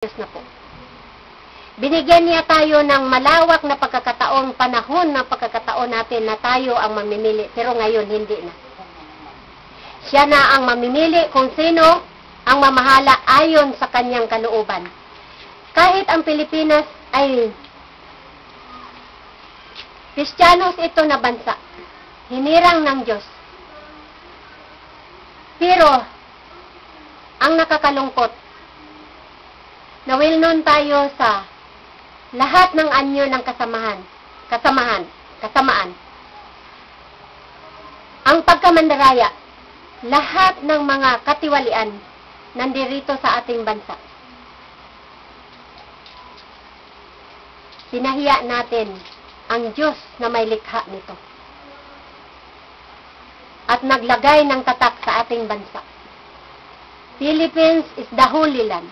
Diyos na po. Binigyan niya tayo ng malawak na pagkakataong panahon ng pagkakataon natin na tayo ang mamimili. Pero ngayon, hindi na. Siya na ang mamimili kung sino ang mamahala ayon sa kanyang kalooban. Kahit ang Pilipinas ay Kristiyanos ito na bansa, hinirang ng Diyos. Pero, ang nakakalungkot, nawilnon tayo sa lahat ng anyo ng kasamaan. Ang pagkamandaraya, lahat ng mga katiwalian nandirito sa ating bansa. Sinahiya natin ang Diyos na may likha nito. At naglagay ng tatak sa ating bansa. Philippines is the Holy Land.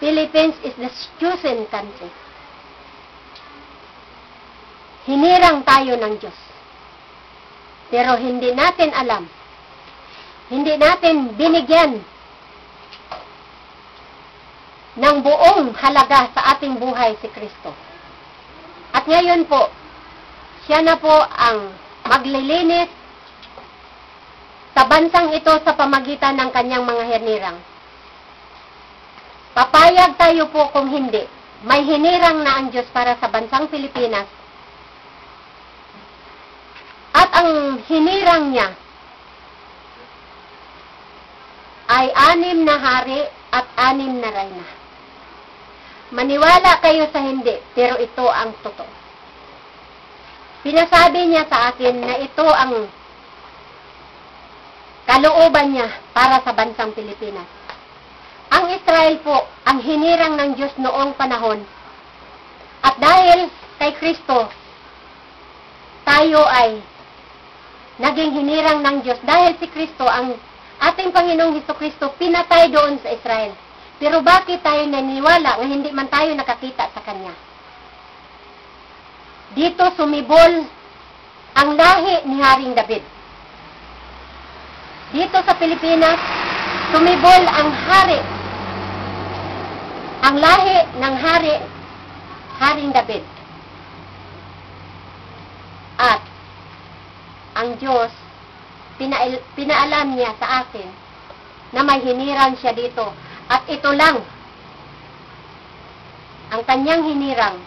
Philippines is the chosen country. Hinirang tayo ng Diyos. Pero hindi natin alam. Hindi natin binigyan ng buong halaga sa ating buhay si Kristo. At ngayon po, siya na po ang maglilinis sa bansang ito sa pamagitan ng kanyang mga hinirang. Papayag tayo po kung hindi. May hinirang na ang Diyos para sa bansang Pilipinas. At ang hinirang niya ay 6 na hari at 6 na reyna. Maniwala kayo sa hindi, pero ito ang totoo. Pinasabi niya sa akin na ito ang kalooban niya para sa bansang Pilipinas. Ang Israel po, ang hinirang ng Diyos noong panahon. At dahil kay Kristo, tayo ay naging hinirang ng Diyos. Dahil si Kristo, ang ating Panginoong Hesukristo, pinatay doon sa Israel. Pero bakit tayo naniwala na hindi man tayo nakakita sa Kanya? Dito sumibol ang lahi ni Haring David. Dito sa Pilipinas, sumibol ang hari. Ang lahi ng Haring David. At ang Diyos, pinaalam niya sa akin na may hinirang siya dito. At ito lang, ang kanyang hinirang,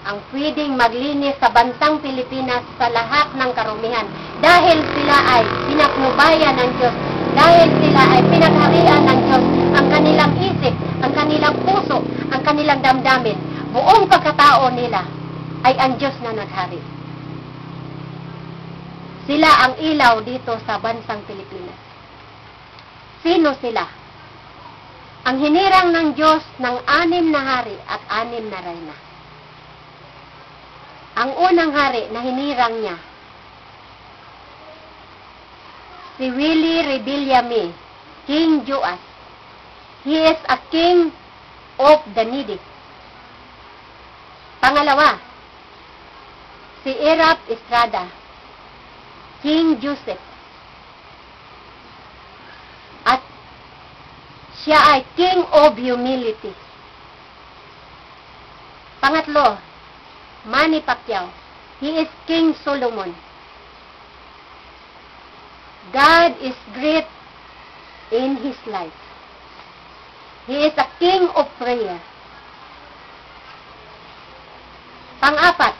ang pwedeng maglinis sa bansang Pilipinas sa lahat ng karumihan. Dahil sila ay pinaknubayan ng Diyos. Dahil sila ay pinagharian ng Diyos. Ang kanilang isip, ang kanilang puso, ang kanilang damdamin, buong pagkatao nila ay ang Diyos na naghari. Sila ang ilaw dito sa bansang Pilipinas. Sino sila? Ang hinirang ng Diyos ng 6 na hari at 6 na reyna. Ang unang hari na hinirang niya, si Willie Rebillame, King Joas. He is a king of the needy. Pangalawa, si Erap Estrada, King Joseph. At siya ay King of Humility. Pangatlo, Manny Pacquiao. He is King Solomon. God is great in his life. He is a king of prayer. Pang-apat,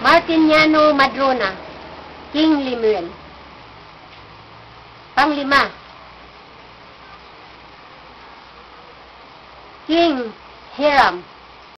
Martiniano Madrona, King Lemuel. Pang-5, King Hiram.